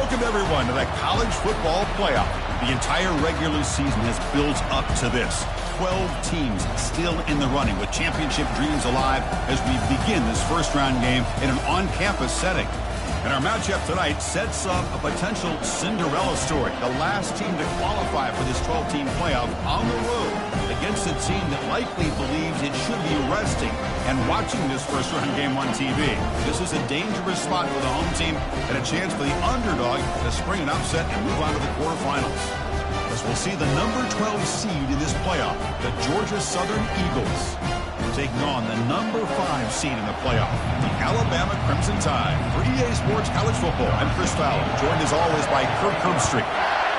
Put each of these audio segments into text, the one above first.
Welcome, everyone, to the college football playoff. The entire regular season has built up to this. 12 teams still in the running with championship dreams alive as we begin this first-round game in an on-campus setting. And our matchup tonight sets up a potential Cinderella story. The last team to qualify for this 12-team playoff on the road against a team that likely believes it should be resting and watching this first-round game on TV. This is a dangerous spot for the home team and a chance for the underdog to spring an upset and move on to the quarterfinals. As we'll see the number 12 seed in this playoff, the Georgia Southern Eagles, taking on the number 5 seed in the playoff, the Alabama Crimson Tide. For EA Sports College Football, I'm Chris Fowler, joined as always by Kirk Herbstreit.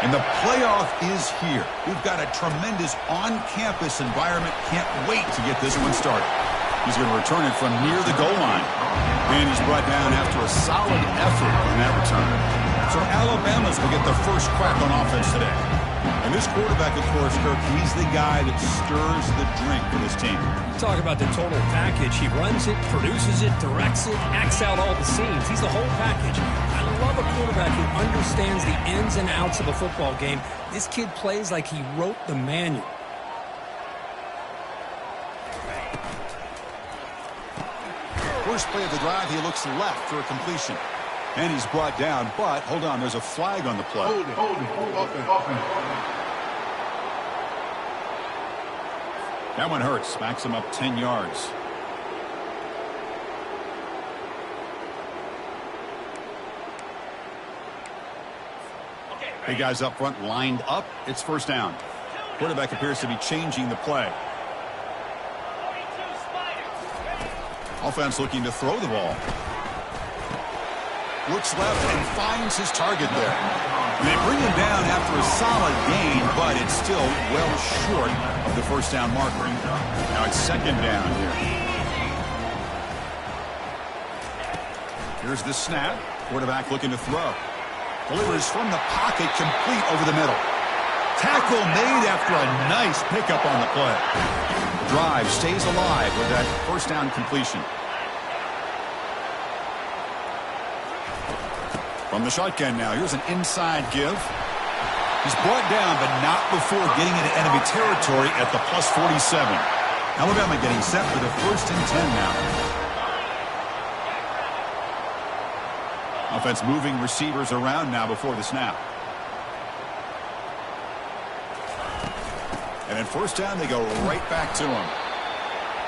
And the playoff is here. We've got a tremendous on-campus environment. Can't wait to get this one started. He's going to return it from near the goal line. And he's brought down after a solid effort on that return. So Alabama's will get the first crack on offense today. And this quarterback, of course, Kirk, he's the guy that stirs the drink for this team. Talk about the total package. He runs it, produces it, directs it, acts out all the scenes. He's the whole package. I love a quarterback who understands the ins and outs of a football game. This kid plays like he wrote the manual. First play of the drive, he looks left for a completion. And he's brought down, but hold on, there's a flag on the play. Hold it. That one hurts. Smacks him up 10 yards. Big guys up front lined up. It's first down. Quarterback appears to be changing the play. Offense looking to throw the ball. Looks left and finds his target there. And they bring him down after a solid gain, but it's still well short of the first down marker. Now it's second down here. Here's the snap. Quarterback looking to throw. Delivers from the pocket, complete over the middle. Tackle made after a nice pickup on the play. Drive stays alive with that first down completion. From the shotgun now, here's an inside give. He's brought down, but not before getting into enemy territory at the plus 47. Alabama getting set for the 1st and 10 now. Offense moving receivers around now before the snap. And at first down, they go right back to him.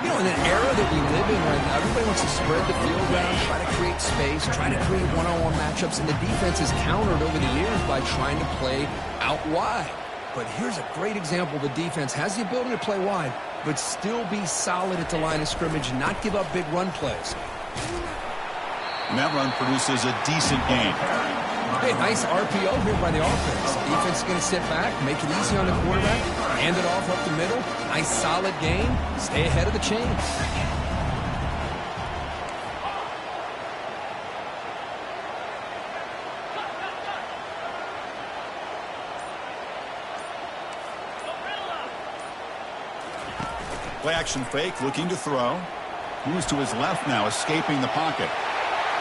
You know, in an era that we live in right now, everybody wants to spread the field around, try to create space, try to create one-on-one matchups, and the defense is countered over the years by trying to play out wide. But here's a great example. The defense has the ability to play wide, but still be solid at the line of scrimmage and not give up big run plays. And that run produces a decent gain. Hey, nice RPO here by the offense. Defense is going to sit back, make it easy on the quarterback, hand it off up the middle. Nice solid gain. Stay ahead of the chains. Play action fake, looking to throw. Moves to his left now, escaping the pocket.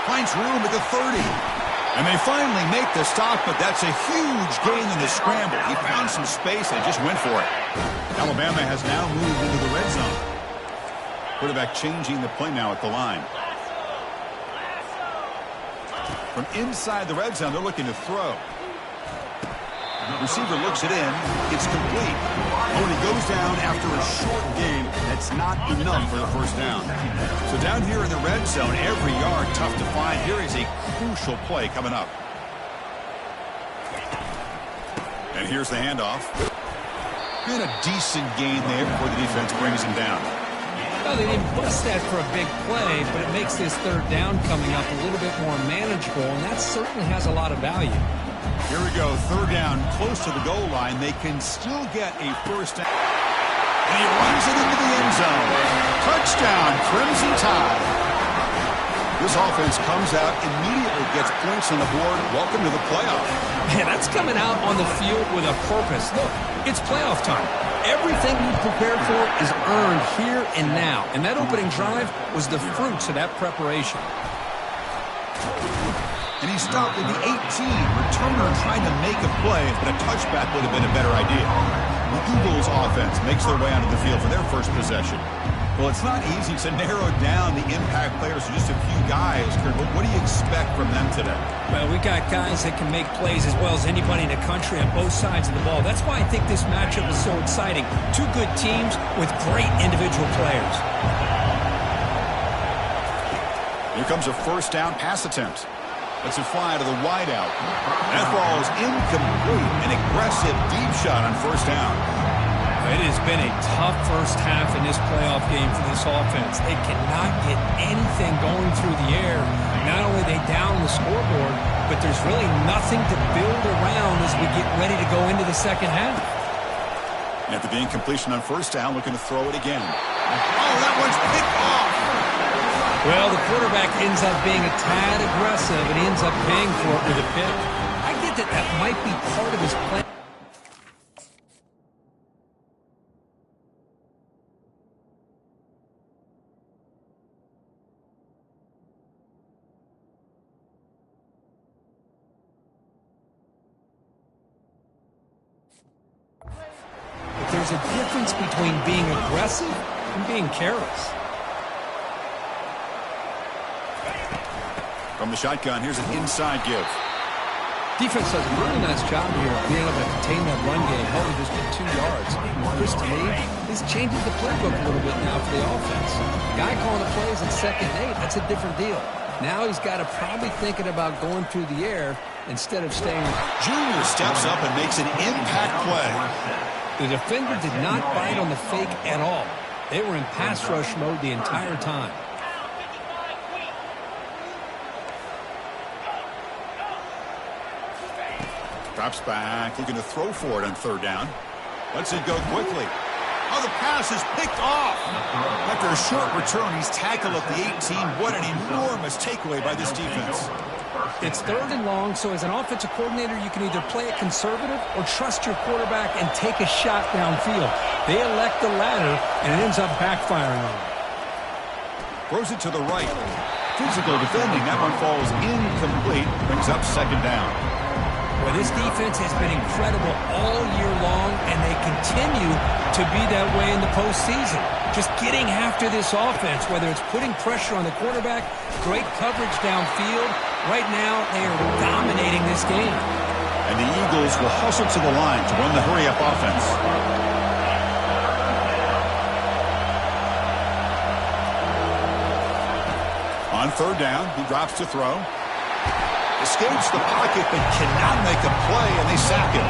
Finds room at the 30. And they finally make the stop, but that's a huge gain in the scramble. He found some space and just went for it. Alabama has now moved into the red zone. Quarterback changing the play now at the line. From inside the red zone, they're looking to throw. Receiver looks it in. It's complete. Oh, and he goes down after a short gain. That's not enough for the first down. So down here in the red zone, every yard tough to find. Here is a crucial play coming up. And here's the handoff. And a decent gain there before the defense brings him down. Well, they didn't bust that for a big play, but it makes this third down coming up a little bit more manageable, and that certainly has a lot of value. Here we go, third down, close to the goal line. They can still get a first down. And he runs it into the end zone. Touchdown, Crimson Tide. This offense comes out, immediately gets points on the board. Welcome to the playoff. Man, that's coming out on the field with a purpose. Look, it's playoff time. Everything you prepared for is earned here and now. And that opening drive was the fruits of that preparation. And he's stopped at the 18. Returner trying to make a play, but a touchback would have been a better idea. The Eagles offense makes their way onto the field for their first possession. Well, it's not easy to narrow down the impact players to just a few guys. Kurt, what do you expect from them today? Well, we got guys that can make plays as well as anybody in the country on both sides of the ball. That's why I think this matchup is so exciting. Two good teams with great individual players. Here comes a first down pass attempt. Let's it fly to the wideout. That ball is incomplete. An aggressive deep shot on first down. It has been a tough first half in this playoff game for this offense. They cannot get anything going through the air. Not only are they down the scoreboard, but there's really nothing to build around as we get ready to go into the second half. And after the incompletion on first down, looking to throw it again. Oh, that one's picked off. Well, the quarterback ends up being a tad aggressive, and he ends up paying for it with a pick. I get that that might be part of his plan. But there's a difference between being aggressive and being careless. From the shotgun, here's an inside give. Defense does a really nice job here of being able to contain that run game, helping just get 2 yards. Chris, to me, this changes the playbook a little bit now for the offense. Guy calling the plays in 2nd and 8, that's a different deal. Now he's got to probably thinking about going through the air instead of staying. Junior steps up and makes an impact play. The defender did not bite on the fake at all. They were in pass rush mode the entire time. Drops back, looking to throw for it on 3rd down. Lets it go quickly. Oh, the pass is picked off. After a short return, he's tackled at the 18. What an enormous takeaway by this defense. It's 3rd and long, so as an offensive coordinator, you can either play it conservative or trust your quarterback and take a shot downfield. They elect the latter, and it ends up backfiring on them. Throws it to the right. Physical defending. That one falls incomplete. Brings up 2nd down. Well, this defense has been incredible all year long, and they continue to be that way in the postseason. Just getting after this offense, whether it's putting pressure on the quarterback, great coverage downfield. Right now, they are dominating this game. And the Eagles will hustle to the line to run the hurry-up offense. On 3rd down, he drops to throw. Escapes the pocket, but cannot make a play, and they sack him.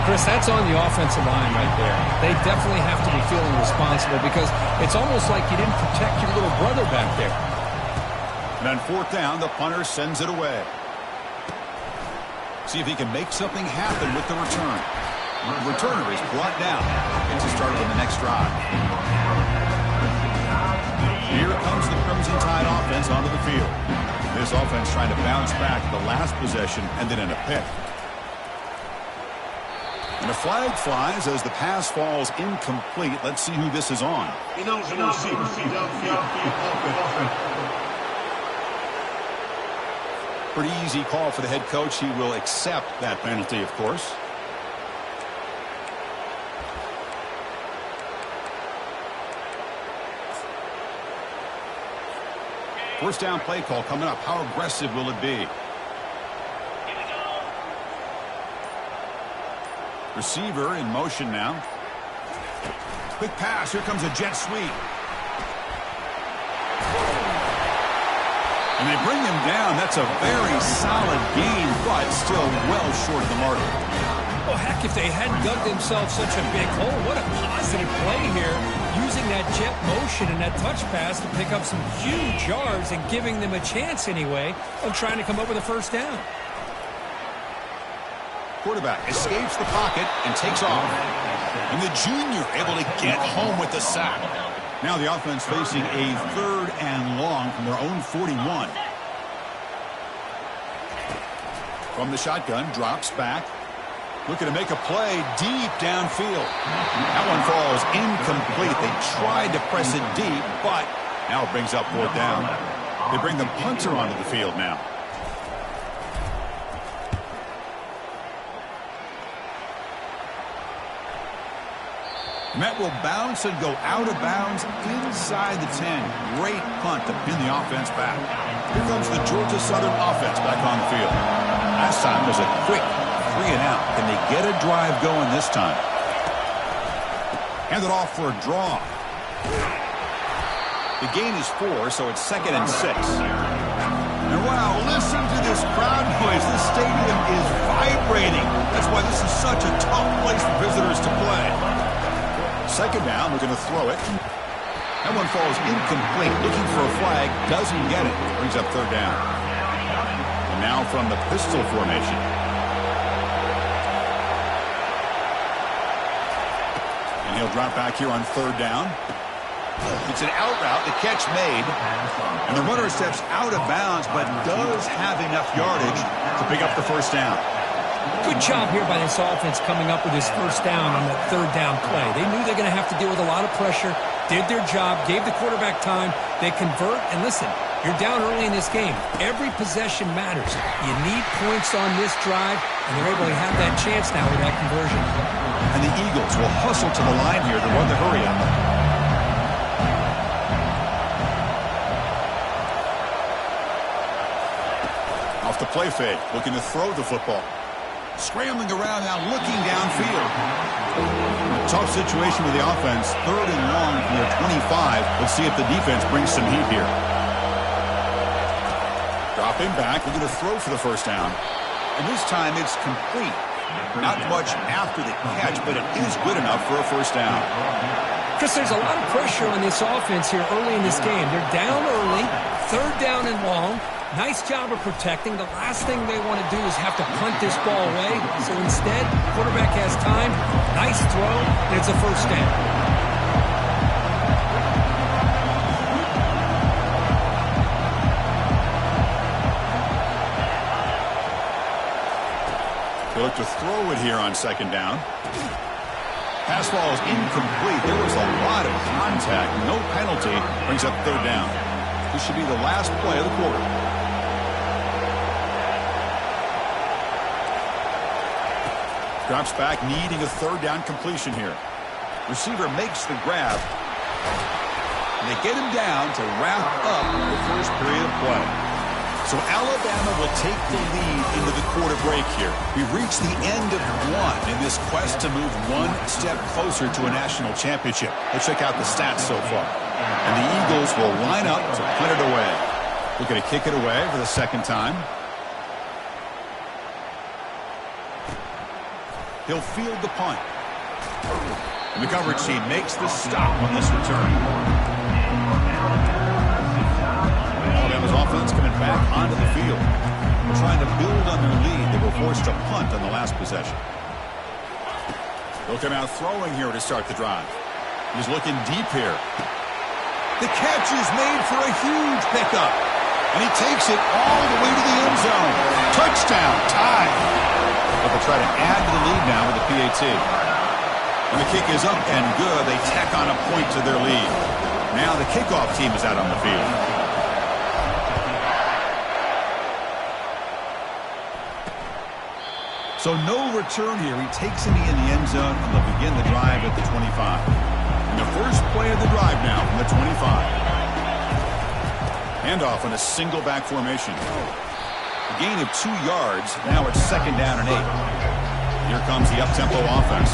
Chris, that's on the offensive line right there. They definitely have to be feeling responsible because it's almost like you didn't protect your little brother back there. And on 4th down, the punter sends it away. See if he can make something happen with the return. The returner is brought down. Gets us started on the next drive. Here comes the Crimson Tide offense onto the field. This offense trying to bounce back. The last possession ended in a pick. And a flag flies as the pass falls incomplete. Let's see who this is on. Pretty easy call for the head coach. He will accept that penalty, of course. First down play call coming up. How aggressive will it be? Receiver in motion now. Quick pass. Here comes a jet sweep. And they bring him down. That's a very solid gain, but still well short of the mark. Well, heck, if they hadn't dug themselves such a big hole, what a positive play here, using that jet motion and that touch pass to pick up some huge yards and giving them a chance anyway of trying to come up with a first down. Quarterback escapes the pocket and takes off. And the junior able to get home with the sack. Now the offense facing a 3rd and long from their own 41. From the shotgun, drops back. Looking to make a play deep downfield. That one falls incomplete. They tried to press it deep, but now it brings up 4th down. They bring the punter onto the field now. Met will bounce and go out of bounds inside the 10. Great punt to pin the offense back. Here comes the Georgia Southern offense back on the field. Last time was a quick 3 and out. Can they get a drive going this time? Hand it off for a draw. The gain is 4, so it's 2nd and 6. And wow, listen to this crowd noise. This stadium is vibrating. That's why this is such a tough place for visitors to play. 2nd down, we're going to throw it. That one falls incomplete. Looking for a flag, doesn't get it. Brings up 3rd down. And now from the pistol formation. And he'll drop back here on 3rd down. It's an out route, the catch made. And the runner steps out of bounds, but does have enough yardage to pick up the 1st down. Good job here by this offense coming up with this 1st down on that 3rd down play. They knew they're going to have to deal with a lot of pressure, did their job, gave the quarterback time. They convert, and listen, you're down early in this game. Every possession matters. You need points on this drive, and they're able to have that chance now with that conversion. And the Eagles will hustle to the line here to run the hurry up. Off the play fake, looking to throw the football. Scrambling around now, looking downfield. A tough situation with the offense. 3rd and long from their 25. Let's see if the defense brings some heat here. Dropping back, looking to throw for the 1st down. And this time it's complete. Not much after the catch, but it is good enough for a 1st down. Chris, there's a lot of pressure on this offense here early in this game. They're down early, 3rd down and long. Nice job of protecting. The last thing they want to do is have to punt this ball away. So instead, quarterback has time. Nice throw, and it's a 1st down. They look to throw it here on 2nd down. Pass ball is incomplete. There was a lot of contact. No penalty. Brings up 3rd down. This should be the last play of the quarter. Drops back, needing a 3rd down completion here. Receiver makes the grab. And they get him down to wrap up the 1st period of play. So Alabama will take the lead into the quarter break here. We've reached the end of 1 in this quest to move 1 step closer to a national championship. Let's check out the stats so far. And the Eagles will line up to punt it away. Looking to kick it away for the 2nd time. He'll field the punt. And the coverage team makes the stop on this return. Alabama's offense coming back onto the field. Trying to build on their lead. They were forced to punt on the last possession. They'll come out throwing here to start the drive. He's looking deep here. The catch is made for a huge pickup. And he takes it all the way to the end zone. Touchdown, tie. But they'll try to add to the lead now with the PAT. And the kick is up and good. They tack on a point to their lead. Now the kickoff team is out on the field. So no return here. He takes it in the end zone, and they'll begin the drive at the 25. And the first play of the drive now from the 25. Handoff on a single back formation. A gain of 2 yards. Now it's 2nd down and 8. Here comes the up-tempo offense.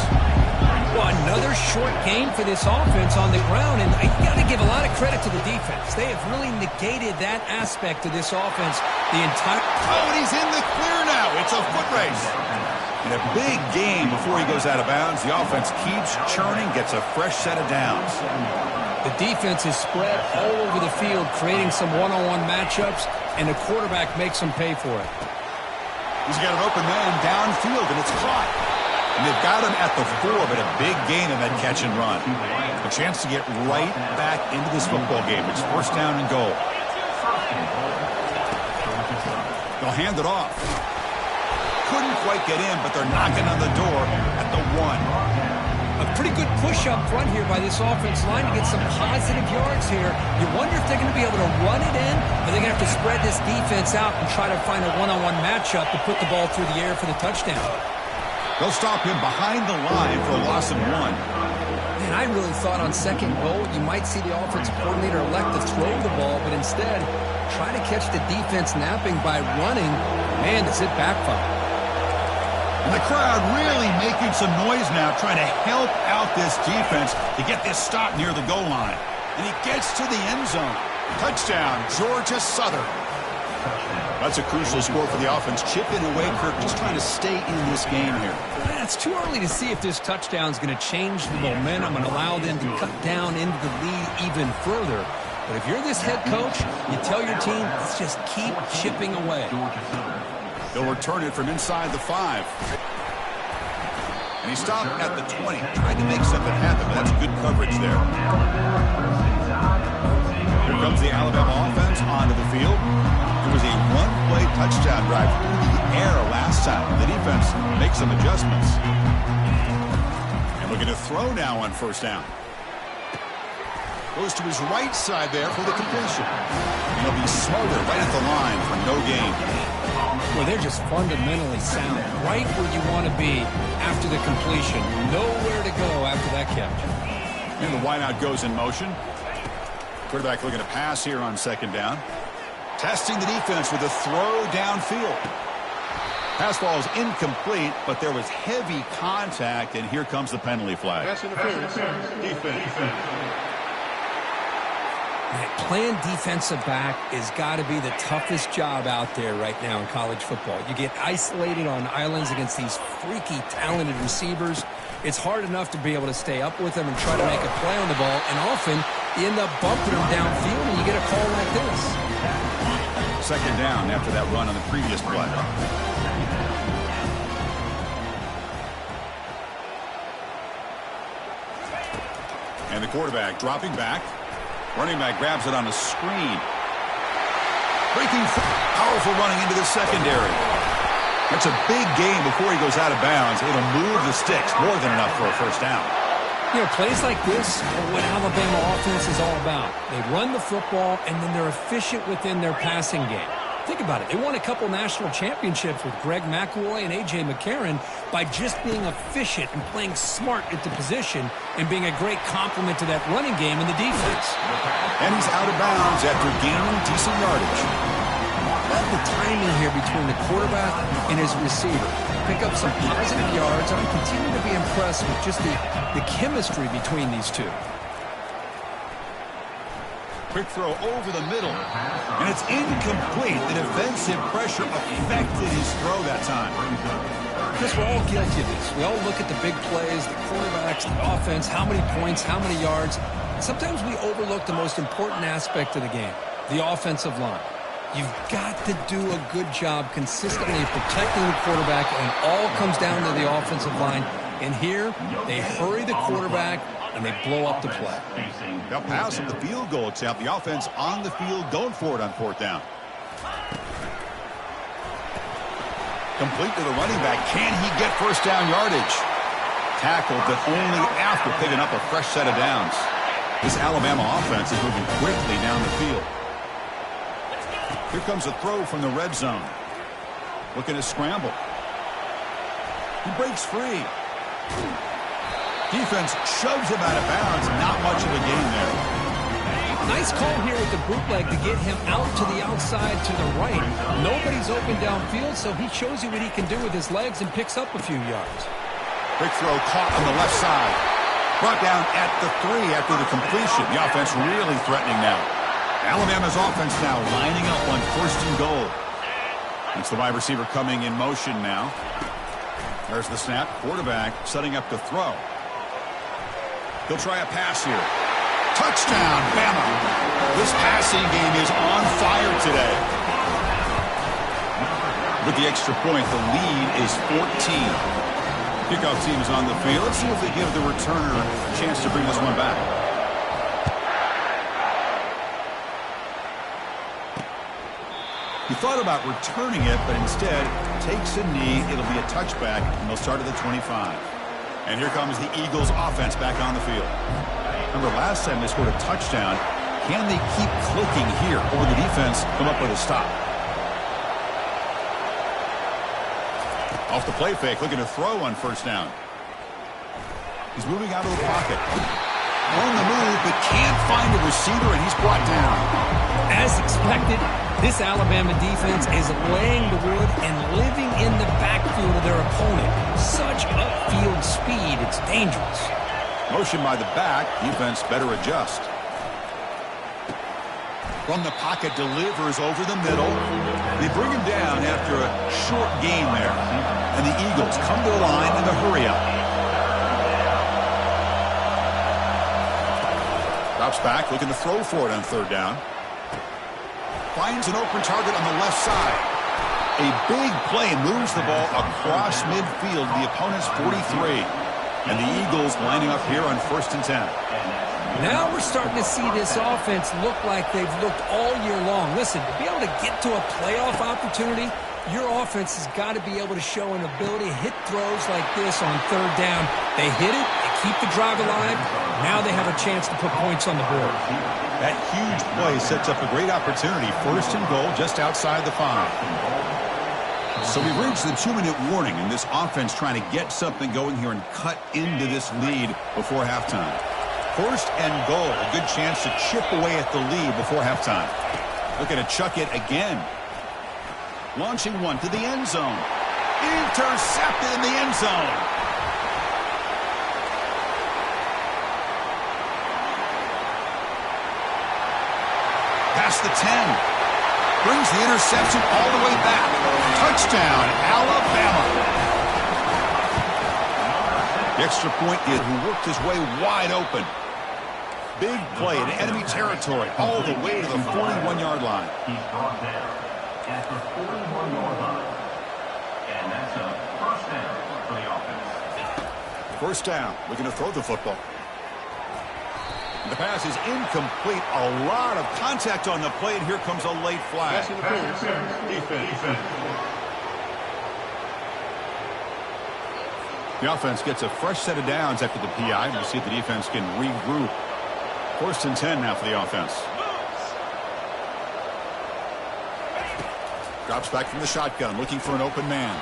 Well, another short game for this offense on the ground, and you got to give a lot of credit to the defense. They have really negated that aspect of this offense the entire... Oh, and he's in the clear now. It's a foot race. And a big game before he goes out of bounds. The offense keeps churning, gets a fresh set of downs. The defense is spread all over the field, creating some one-on-one matchups, and the quarterback makes them pay for it. He's got an open man downfield, and it's caught. And they've got him at the 4, but a big gain in that catch and run. A chance to get right back into this football game. It's 1st down and goal. They'll hand it off. Couldn't quite get in, but they're knocking on the door at the 1. A pretty good push up front here by this offense line to get some positive yards here. You wonder if they're going to be able to run it in, or they're going to have to spread this defense out and try to find a one-on-one matchup to put the ball through the air for the touchdown. They'll stop him behind the line for a loss of 1. Man, I really thought on second goal you might see the offensive coordinator elect to throw the ball, but instead try to catch the defense napping by running. Man, does it backfire. And the crowd really making some noise now, trying to help out this defense to get this stop near the goal line. And he gets to the end zone. Touchdown, Georgia Southern. That's a crucial score for the offense. Chipping away, Kirk, just trying to stay in this game here. It's too early to see if this touchdown is going to change the momentum and allow them to cut down into the lead even further. But if you're this head coach, you tell your team, let's just keep chipping away. They'll return it from inside the 5. And he stopped at the 20. Tried to make something happen, but that's good coverage there. Here comes the Alabama offense onto the field. It was a one-play touchdown drive through the air last time. The defense makes some adjustments. And looking to throw now on first down. Goes to his right side there for the completion. And he'll be smothered right at the line for no gain. Well, they're just fundamentally sound. Right where you want to be after the completion. Nowhere to go after that catch. And the wideout goes in motion. Quarterback looking to pass here on second down. Testing the defense with a throw downfield. Pass ball is incomplete, but there was heavy contact, and here comes the penalty flag. Pass interference. Defense. Playing defensive back has got to be the toughest job out there right now in college football. You get isolated on islands against these freaky, talented receivers. It's hard enough to be able to stay up with them and try to make a play on the ball, and often you end up bumping them downfield and you get a call like this. Second down after that run on the previous play. And the quarterback dropping back. Running back grabs it on the screen. Breaking, powerful running into the secondary. That's a big gain before he goes out of bounds. It'll move the sticks more than enough for a first down. You know, plays like this are what Alabama offense is all about. They run the football, and then they're efficient within their passing game. Think about it. They won a couple national championships with Greg McElroy and A.J. McCarron by just being efficient and playing smart at the position and being a great complement to that running game in the defense. And he's out of bounds after gaining decent yardage. Love the timing here between the quarterback and his receiver. Pick up some positive yards. I continue to be impressed with just the chemistry between these two. Quick throw over the middle, and it's incomplete. The defensive pressure affected his throw that time. Because we're all guilty of this. We all look at the big plays, the quarterbacks, the offense, how many points, how many yards. Sometimes we overlook the most important aspect of the game, the offensive line. You've got to do a good job consistently protecting the quarterback, and it all comes down to the offensive line. And here, they hurry the quarterback, and they blow up the play. They'll pass from the field goal attempt. The offense on the field going for it on fourth down. Complete to the running back. Can he get first down yardage? Tackled, but only after picking up a fresh set of downs. This Alabama offense is moving quickly down the field. Here comes a throw from the red zone. Looking to scramble. He breaks free. Defense shoves him out of bounds. Not much of a gain there. Nice call here with the bootleg to get him out to the outside to the right. Nobody's open downfield, so he shows you what he can do with his legs and picks up a few yards. Big throw caught on the left side. Brought down at the 3 after the completion. The offense really threatening now. Alabama's offense now lining up on first and goal. It's the wide receiver coming in motion now. There's the snap. Quarterback setting up to throw. He'll try a pass here. Touchdown, Bama. This passing game is on fire today. With the extra point, the lead is 14. Kickoff team is on the field. Let's see if they give the returner a chance to bring this one back. He thought about returning it, but instead takes a knee. It'll be a touchback, and they'll start at the 25. And here comes the Eagles offense back on the field. Remember, last time they scored a touchdown. Can they keep clicking here, or will the defense come up with a stop? Off the play fake, looking to throw on first down. He's moving out of the pocket. On the move, but can't find a receiver, and he's brought down. As expected, this Alabama defense is laying the wood and living in the backfield of their opponent. Such upfield speed, it's dangerous. Motion by the back. Defense better adjust. From the pocket, delivers over the middle. They bring him down after a short game there. And the Eagles come to the line in the hurry-up. Drops back, looking to throw for it on third down. Finds an open target on the left side. A big play moves the ball across midfield, the opponent's 43. And the Eagles lining up here on 1st and 10. Now we're starting to see this offense look like they've looked all year long. Listen, to be able to get to a playoff opportunity, your offense has got to be able to show an ability to hit throws like this on third down. They hit it, they keep the drive alive. Now they have a chance to put points on the board. That huge play sets up a great opportunity. 1st and goal just outside the 5. So we've reached the 2-minute warning, and this offense trying to get something going here and cut into this lead before halftime. 1st and goal, a good chance to chip away at the lead before halftime. Looking to chuck it again. Launching one to the end zone. Intercepted in the end zone. Past the 10. Brings the interception all the way back. Touchdown, Alabama. The extra point is who worked his way wide open. Big play in enemy territory all the way to the 41-yard line. He's brought down at the 41-yard line. And that's a 1st down for the offense. 1st down, looking to throw the football. The pass is incomplete. A lot of contact on the play, and here comes a late flag. Defense. The offense gets a fresh set of downs after the PI. We'll see if the defense can regroup. 1st and 10 now for the offense. Drops back from the shotgun, looking for an open man.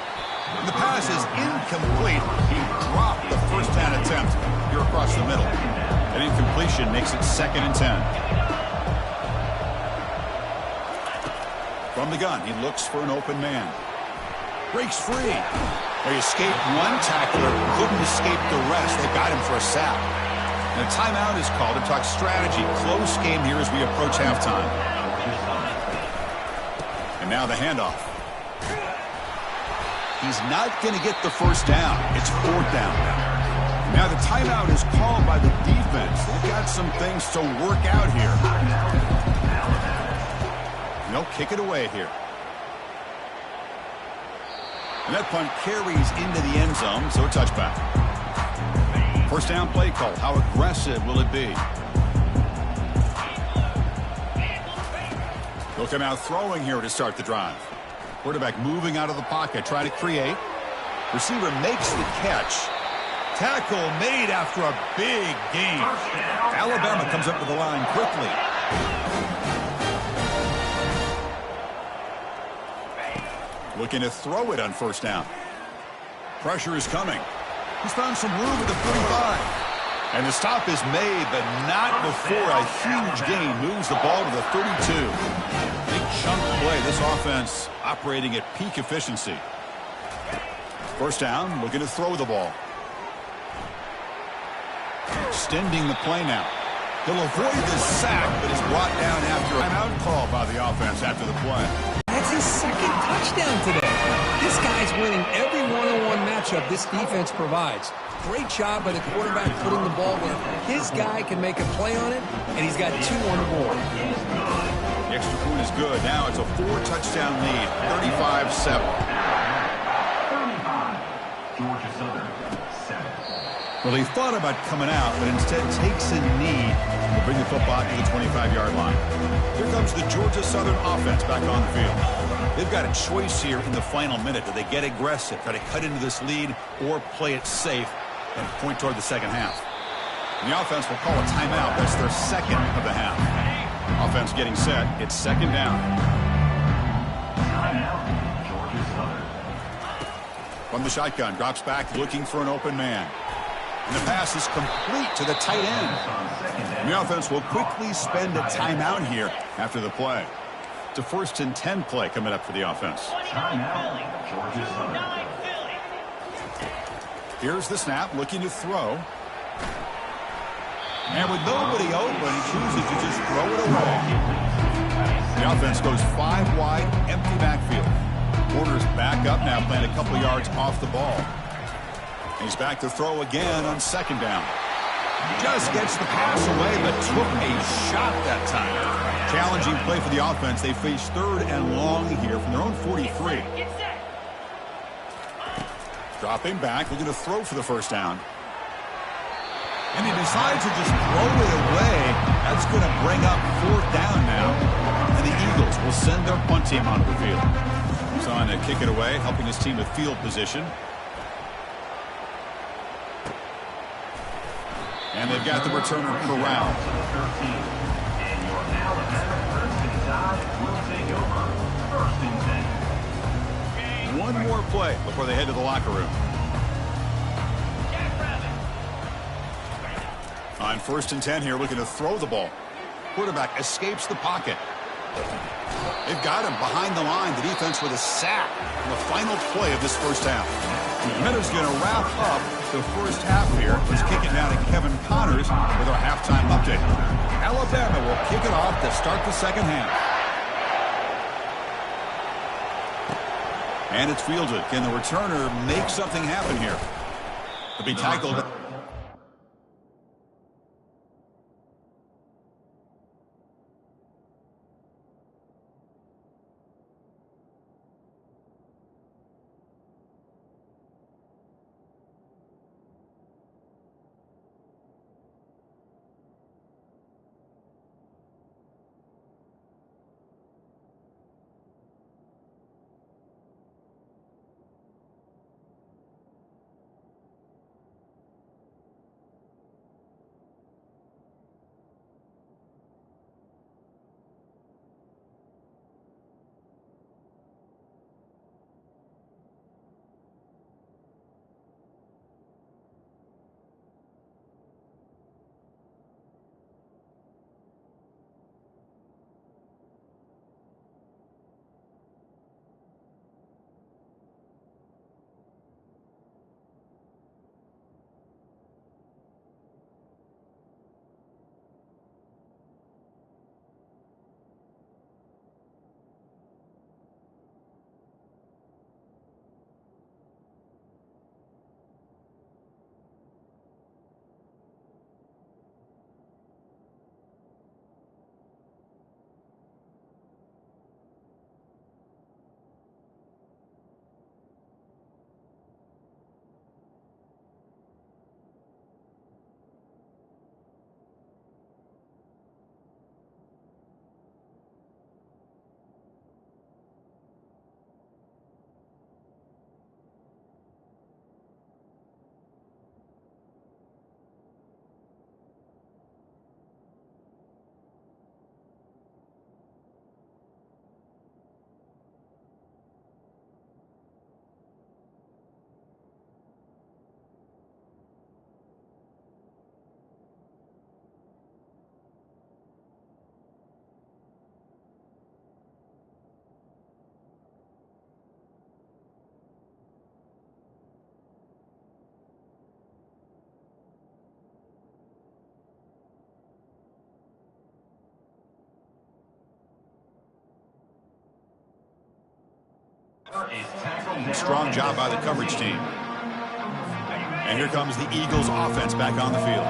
And the pass is incomplete. He dropped the 1st down attempt here across the middle. An incompletion makes it 2nd and 10. From the gun, he looks for an open man. Breaks free. They escaped one tackler, couldn't escape the rest. They got him for a sack. And a timeout is called to talk strategy. Close game here as we approach halftime. And now the handoff. He's not going to get the 1st down. It's 4th down now. Now the timeout is called by the defense. They've got some things to work out here. And they'll kick it away here. And that punt carries into the end zone, so a touchback. 1st down play call. How aggressive will it be? They'll come out throwing here to start the drive. Quarterback moving out of the pocket, trying to create. Receiver makes the catch. Tackle made after a big gain. Alabama comes up to the line quickly. Looking to throw it on 1st down. Pressure is coming. He's found some room at the 45. And the stop is made, but not before a huge gain moves the ball to the 32. Big chunk play. This offense operating at peak efficiency. 1st down, looking to throw the ball. Extending the play now. He'll avoid the sack, but is brought down after an out call by the offense after the play. That's his 2nd touchdown today. This guy's winning every one-on-one matchup this defense provides. Great job by the quarterback putting the ball where his guy can make a play on it, and he's got 2 on the board. The extra point is good. Now it's a 4-touchdown lead, 35-7. 35, Georgia Southern, 7. Well, he thought about coming out, but instead takes a knee to bring the football to the 25-yard line. Here comes the Georgia Southern offense back on the field. They've got a choice here in the final minute. Do they get aggressive, try to cut into this lead, or play it safe and point toward the second half? And the offense will call a timeout. That's their 2nd of the half. Offense getting set. It's 2nd down. Timeout, Georgia Southern. From the shotgun, drops back, looking for an open man. And the pass is complete to the tight end. And the offense will quickly spend a timeout here after the play. It's a 1st and 10 play coming up for the offense. Here's the snap, looking to throw. And with nobody open, he chooses to just throw it away. The offense goes 5 wide, empty backfield. Porter's back up now, playing a couple yards off the ball. He's back to throw again on 2nd down. Just gets the pass away, but took a shot that time. Challenging play for the offense. They face 3rd and long here from their own 43. Dropping back, looking to throw for the 1st down. And he decides to just throw it away. That's going to bring up 4th down now. And the Eagles will send their punt team onto the field. He's on to kick it away, helping his team with field position. And they've got the returner corralled. And your Alabama 1st and 5 will take over 1st and 10. One more play before they head to the locker room. On 1st and 10 here, looking to throw the ball. Quarterback escapes the pocket. They've got him behind the line. The defense with a sack on the final play of this 1st half. Minnesot's going to wrap up the 1st half here. Let's kick it now to Kevin Connors with our halftime update. Alabama will kick it off to start the 2nd half. And it's fielded. Can the returner make something happen here? To be tackled. Strong job by the coverage team. And here comes the Eagles offense back on the field.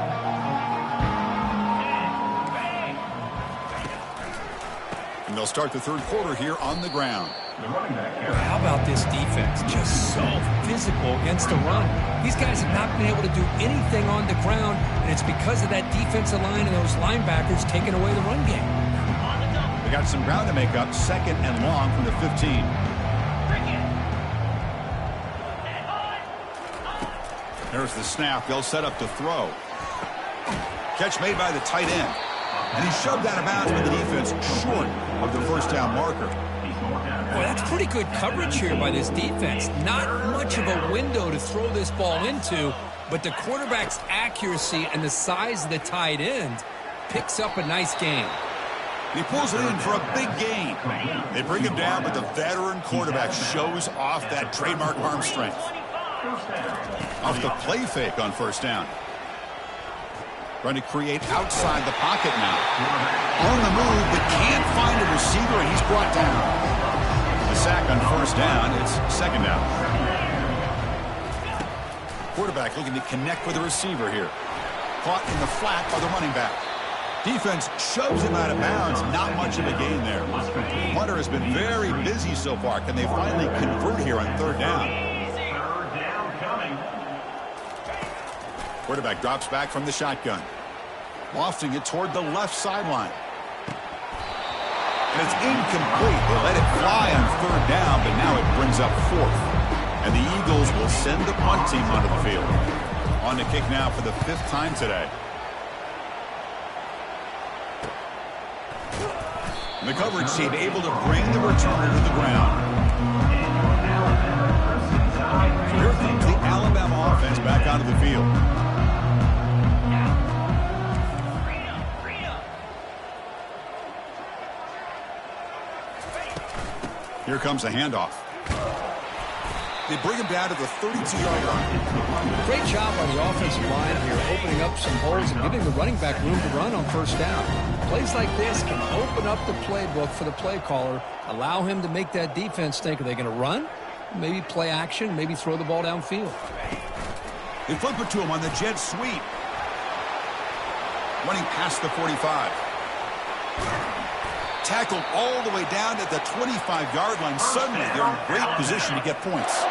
And they'll start the 3rd quarter here on the ground. How about this defense? Just so physical against the run. These guys have not been able to do anything on the ground, and it's because of that defensive line and those linebackers taking away the run game. They got some ground to make up. 2nd and long from the 15. There's the snap. They'll set up to throw. Catch made by the tight end. And he shoved out of bounds with the defense short of the first down marker. Boy, that's pretty good coverage here by this defense. Not much of a window to throw this ball into, but the quarterback's accuracy and the size of the tight end picks up a nice gain. He pulls it in for a big gain. They bring him down, but the veteran quarterback shows off that trademark arm strength. Off the play fake on first down. Trying to create outside the pocket now. On the move, but can't find a receiver, and he's brought down. The sack on first down. It's second down. Quarterback looking to connect with the receiver here. Caught in the flat by the running back. Defense shoves him out of bounds. Not much of a gain there. Hunter has been very busy so far. Can they finally convert here on third down? Third down coming. Quarterback drops back from the shotgun. Lofting it toward the left sideline. And it's incomplete. They let it fly on third down, but now it brings up fourth. And the Eagles will send the punt team onto the field. On to kick now for the fifth time today. The coverage team able to bring the returner to the ground. Here comes the Alabama offense back onto the field. Here comes the handoff. They bring him down to the 32-yard line. Great job by the offensive line here, opening up some holes and giving the running back room to run on first down. Plays like this can open up the playbook for the play caller, allow him to make that defense think, are they going to run? Maybe play action, maybe throw the ball downfield. They flip it to him on the jet sweep. Running past the 45. Tackled all the way down at the 25-yard line. Suddenly, they're in great position to get points.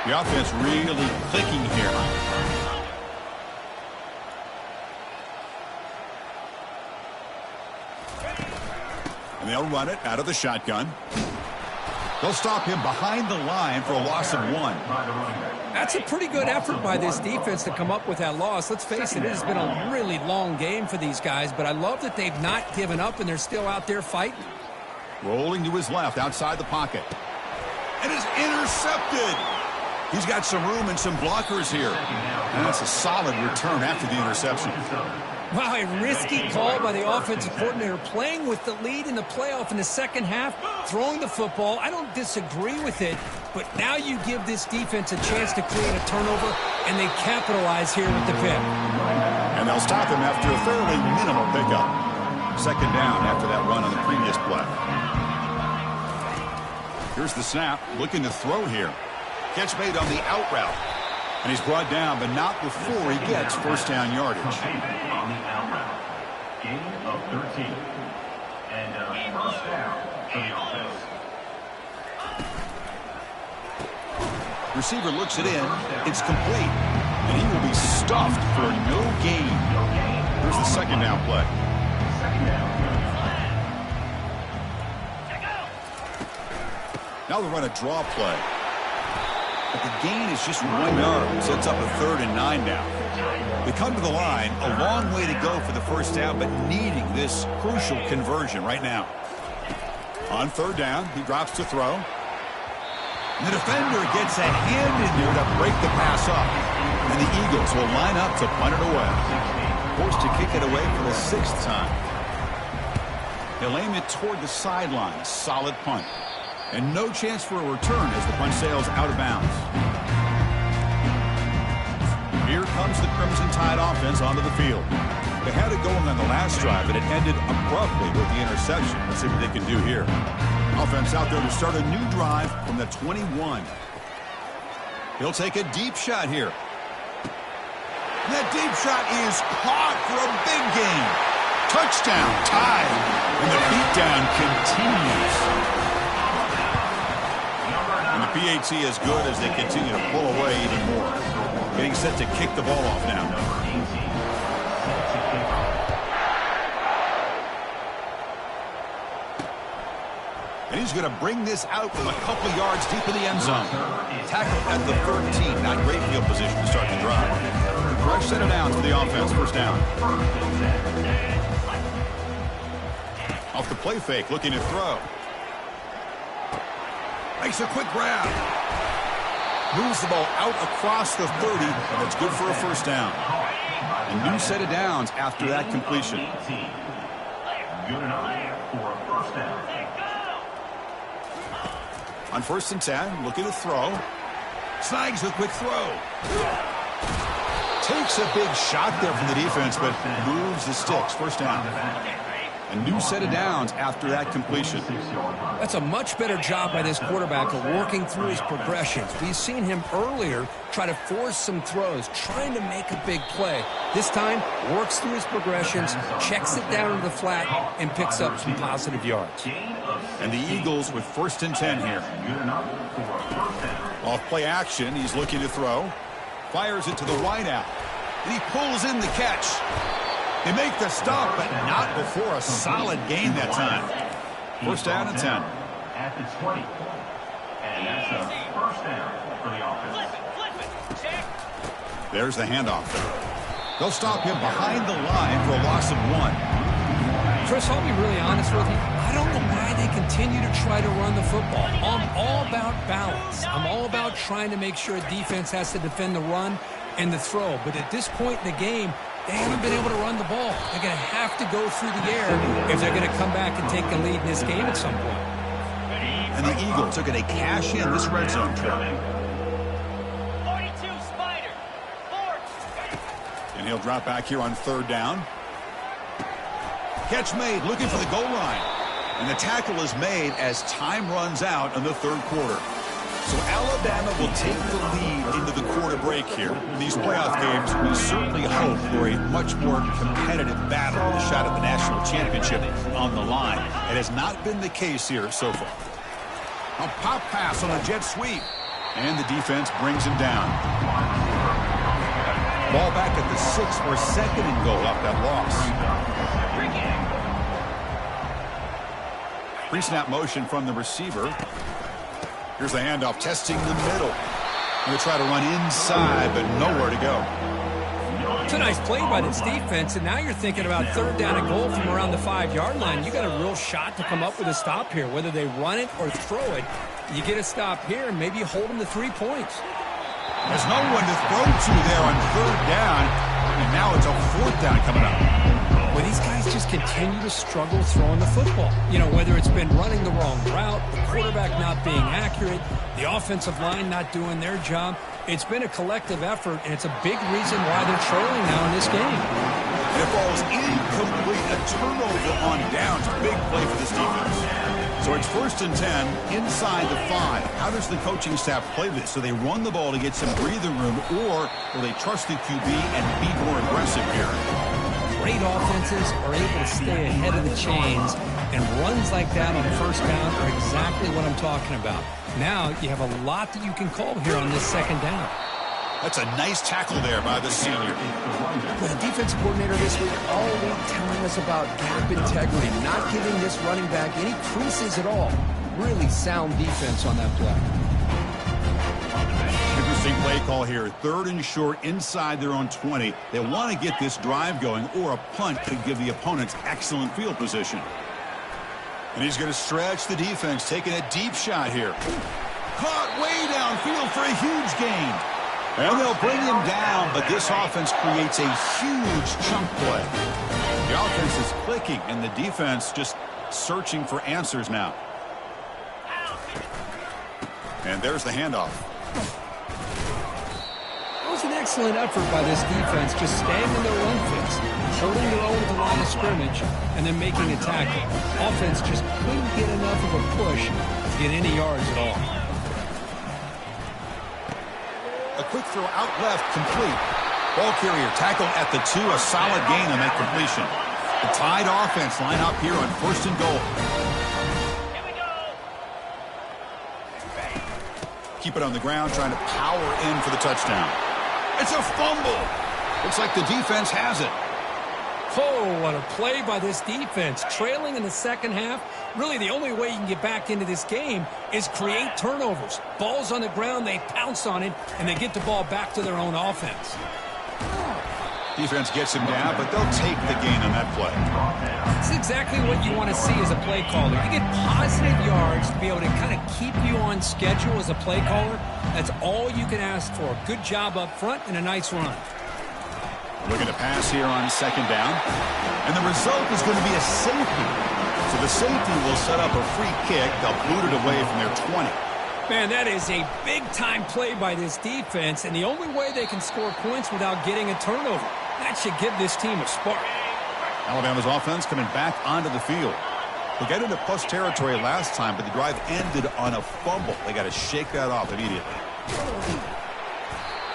The offense really clicking here. And they'll run it out of the shotgun. They'll stop him behind the line for a loss of 1. That's a pretty good effort by this defense to come up with that loss. Let's face it, it has been a really long game for these guys, but I love that they've not given up and they're still out there fighting. Rolling to his left outside the pocket. And is intercepted. He's got some room and some blockers here. And that's a solid return after the interception. Wow, a risky call by the offensive coordinator, playing with the lead in the playoff in the second half, throwing the football. I don't disagree with it, but now you give this defense a chance to create a turnover, and they capitalize here with the pick. And they'll stop him after a fairly minimal pickup. Second down after that run on the previous play. Here's the snap, looking to throw here. Catch made on the out route. And he's brought down, but not before he gets first down yardage. On the out route. Gain of 13. And first down for the offense. Receiver looks it in. It's complete. And he will be stuffed for no gain. Here's the second down play. Now they'll run a draw play. But the gain is just 1 yard. Sets up a 3rd and 9 now. They come to the line, a long way to go for the first down, but needing this crucial conversion right now. On third down, he drops to throw. And the defender gets a hand in there to break the pass up. And the Eagles will line up to punt it away. Forced to kick it away for the 6th time. They'll aim it toward the sideline. Solid punt. And no chance for a return as the punt sails out of bounds. Here comes the Crimson Tide offense onto the field. They had it going on the last drive, but it ended abruptly with the interception. Let's see what they can do here. Offense out there to start a new drive from the 21. He'll take a deep shot here. And that deep shot is caught for a big gain. Touchdown, Tide. And the beatdown continues. And the PAT is good as they continue to pull away even more. Getting set to kick the ball off now. And he's going to bring this out from a couple of yards deep in the end zone. Tackle at the 13. Not great field position to start the drive. Fresh set of downs for the offense. First down. Off the play fake, looking to throw. Makes a quick grab. Moves the ball out across the 30, and it's good for a first down. A new set of downs after that completion. Good enough for a first down. On 1st and 10, looking to throw. Snags the quick throw. Takes a big shot there from the defense, but moves the sticks. First down. A new set of downs after that completion. That's a much better job by this quarterback of working through his progressions. We've seen him earlier try to force some throws, trying to make a big play. This time, works through his progressions, checks it down to the flat, and picks up some positive yards. And the Eagles with 1st and 10 here. Off play action, he's looking to throw. Fires it to the wideout. And he pulls in the catch. They make the stop, but not before a solid gain that time. First down and 10. At the 20. And that's a first down for the offense. There's the handoff. They'll stop him behind the line for a loss of 1. Chris, I'll be really honest with you. I don't know why they continue to try to run the football. I'm all about balance. I'm all about trying to make sure a defense has to defend the run and the throw. But at this point in the game, they haven't been able to run the ball. They're going to have to go through the air if they're going to come back and take the lead in this game at some point. And the Eagles are going to cash in this red zone trip. 42 Spider. And he'll drop back here on 3rd down. Catch made, looking for the goal line. And the tackle is made as time runs out in the 3rd quarter. So Alabama will take the lead into the quarter break here. In these playoff games, we certainly hope for a much more competitive battle with a shot at the national championship on the line. It has not been the case here so far. A pop pass on a jet sweep. And the defense brings him down. Ball back at the 6 or 2nd and goal off that loss. Pre-snap motion from the receiver. Here's the handoff, testing the middle. Going to try to run inside, but nowhere to go. It's a nice play by this defense, and now you're thinking about 3rd down and goal from around the 5-yard line. You got a real shot to come up with a stop here. Whether they run it or throw it, you get a stop here, and maybe you hold them to 3 points. There's no one to throw to there on 3rd down, and now it's a 4th down coming up. Well, these guys just continue to struggle throwing the football. You know, whether it's been running the wrong route, the quarterback not being accurate, the offensive line not doing their job. It's been a collective effort, and it's a big reason why they're trailing now in this game. And it falls incomplete. A turnover on downs. Big play for this defense. So it's 1st and 10 inside the 5. How does the coaching staff play this? Do they run the ball to get some breathing room, or will they trust the QB and be more aggressive here? Great offenses are able to stay ahead of the chains, and runs like that on 1st down are exactly what I'm talking about. Now you have a lot that you can call here on this 2nd down. That's a nice tackle there by the senior. Well, the defensive coordinator this week all week telling us about gap integrity, not giving this running back any creases at all. Really sound defense on that play. Interesting play call here. 3rd and short inside their own 20. They want to get this drive going, or a punt could give the opponents excellent field position. And he's going to stretch the defense, taking a deep shot here. Caught way downfield for a huge gain. And they'll bring him down, but this offense creates a huge chunk play. The offense is clicking, and the defense just searching for answers now. And there's the handoff. It was an excellent effort by this defense, just staying in their run fix, holding their own at the line of scrimmage, and then making a tackle. Offense just couldn't get enough of a push to get any yards at all. A quick throw out left, complete. Ball carrier tackled at the 2, a solid gain on that completion. The Tide offense line up here on 1st and goal. Keep it on the ground, trying to power in for the touchdown. It's a fumble. Looks like the defense has it. Oh, what a play by this defense. Trailing in the 2nd half. Really, the only way you can get back into this game is create turnovers. Ball's on the ground, they pounce on it, and they get the ball back to their own offense. Defense gets him down, but they'll take the gain on that play. It's exactly what you want to see as a play caller. You get positive yards to be able to kind of keep you on schedule as a play caller. That's all you can ask for. Good job up front and a nice run. Looking to pass here on second down. And the result is going to be a safety. So the safety will set up a free kick. They'll boot it away from their 20. Man, that is a big-time play by this defense, and the only way they can score points without getting a turnover. That should give this team a spark. Alabama's offense coming back onto the field. They got into plus territory last time, but the drive ended on a fumble. They got to shake that off immediately.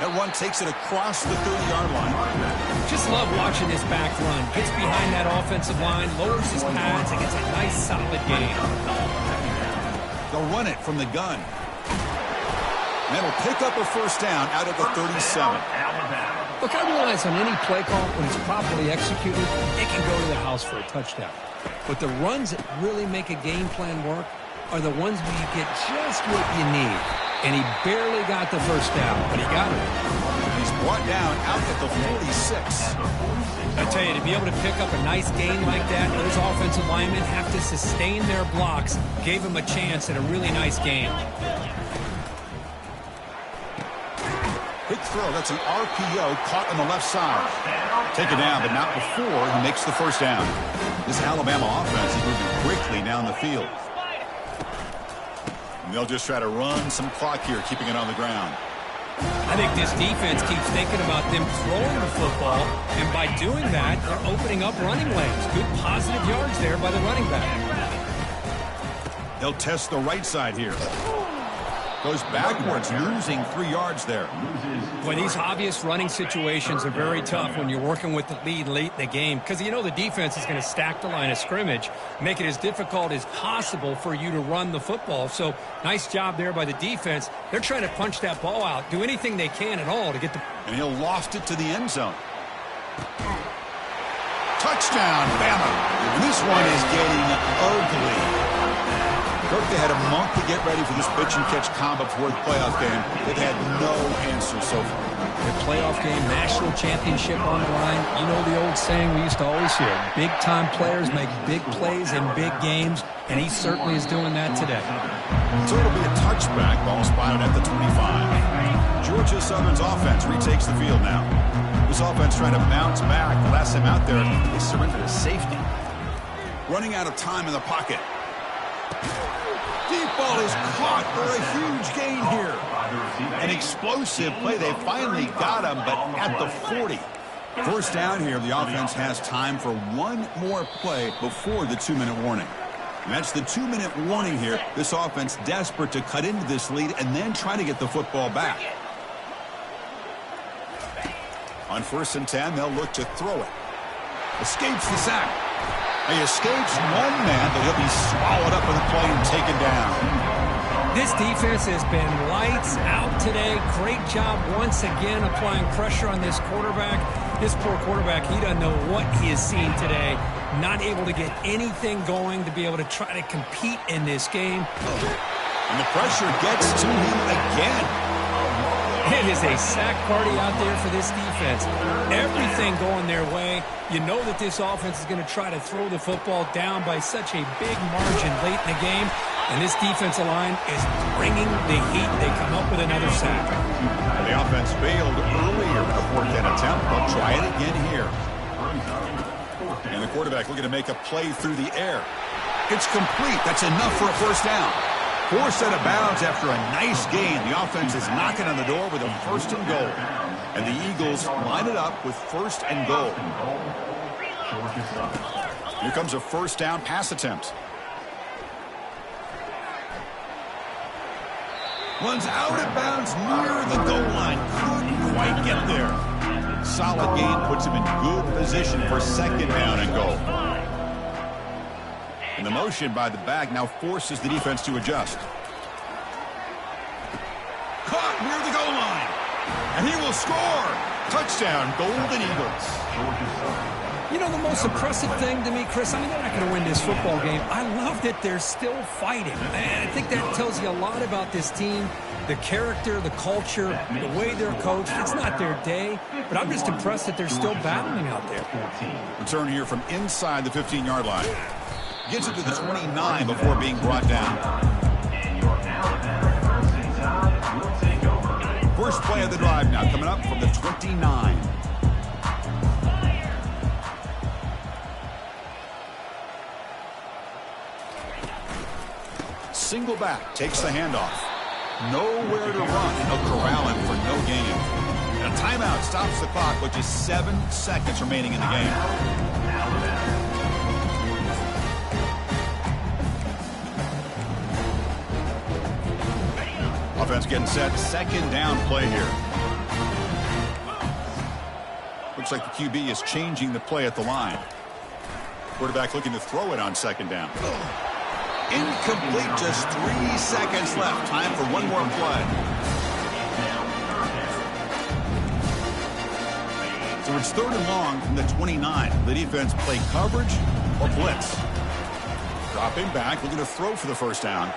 That run takes it across the 30-yard line. Just love watching this back run. Gets behind that offensive line, lowers his pads, and gets a nice, solid gain. They'll run it from the gun. And that'll pick up a first down out of the 37. Look, I realize on any play call, when it's properly executed, it can go to the house for a touchdown. But the runs that really make a game plan work are the ones where you get just what you need. And he barely got the first down, but he got it. He's brought down out at the 46. I tell you, to be able to pick up a nice gain like that, those offensive linemen have to sustain their blocks. Gave him a chance at a really nice game. Big throw. That's an RPO caught on the left side. Take it down, but not before he makes the first down. This Alabama offense is moving quickly down the field. And they'll just try to run some clock here, keeping it on the ground. I think this defense keeps thinking about them throwing the football, and by doing that, they're opening up running lanes. Good positive yards there by the running back. They'll test the right side here. Goes backwards, losing 3 yards there. Boy, these obvious running situations are very tough when you're working with the lead late in the game, because you know the defense is going to stack the line of scrimmage, make it as difficult as possible for you to run the football. So nice job there by the defense. They're trying to punch that ball out, do anything they can at all to get the... And he'll loft it to the end zone. Touchdown, Bama. And this one is getting ugly. Kirk, they had a month to get ready for this pitch-and-catch combo before the playoff game. They've had no answer so far. The playoff game, national championship on the line. You know the old saying we used to always hear, big-time players make big plays in big games, and he certainly is doing that today. So it'll be a touchback, ball spotted at the 25. Georgia Southern's offense retakes the field now. This offense trying to bounce back. The last time out there, they surrendered a safety. Running out of time in the pocket. Deep ball is caught for a huge gain here. An explosive play. They finally got him, but at the 40. First down here, the offense has time for one more play before the 2-minute warning. And that's the 2-minute warning here. This offense desperate to cut into this lead and then try to get the football back. On 1st and 10, they'll look to throw it. Escapes the sack. He escapes one man, but he'll be swallowed up in the play and taken down. This defense has been lights out today. Great job once again applying pressure on this quarterback. This poor quarterback, he doesn't know what he has seen today. Not able to get anything going to be able to try to compete in this game. And the pressure gets to him again. It is a sack party out there for this defense. Everything going their way. You know that this offense is going to try to throw the football down by such a big margin late in the game. And this defensive line is bringing the heat. They come up with another sack. The offense failed earlier in the 4th down attempt. They'll try it again here. And the quarterback looking to make a play through the air. It's complete. That's enough for a first down. Forced out of bounds after a nice gain. The offense is knocking on the door with a 1st and goal. And the Eagles line it up with 1st and goal. Here comes a first down pass attempt. Runs out of bounds near the goal line. Couldn't quite get there. Solid gain puts him in good position for 2nd down and goal. And the motion by the back now forces the defense to adjust. Caught near the goal line. And he will score. Touchdown, Golden Eagles. You know, the most impressive thing to me, Chris, I mean, they're not going to win this football game. I love that they're still fighting. And I think that tells you a lot about this team, the character, the culture, the way they're coached. It's not their day, but I'm just impressed that they're still battling out there. Return here from inside the 15-yard line. Gets it to the 29 before being brought down. First play of the drive now coming up from the 29. Single back, takes the handoff. Nowhere to run. He'll corral him for no gain. And a timeout stops the clock with just 7 seconds remaining in the game. Offense getting set. Second down play here. Looks like the QB is changing the play at the line. Quarterback looking to throw it on second down. Incomplete, just 3 seconds left. Time for one more play. So it's 3rd and long from the 29. The defense play coverage or blitz. Dropping back, looking to throw for the first down.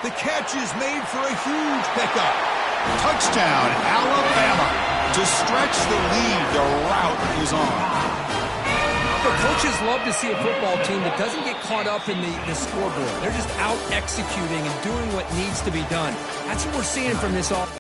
The catch is made for a huge pickup. Touchdown, Alabama. To stretch the lead, the route is on. But coaches love to see a football team that doesn't get caught up in the scoreboard. They're just out executing and doing what needs to be done. That's what we're seeing from this offense.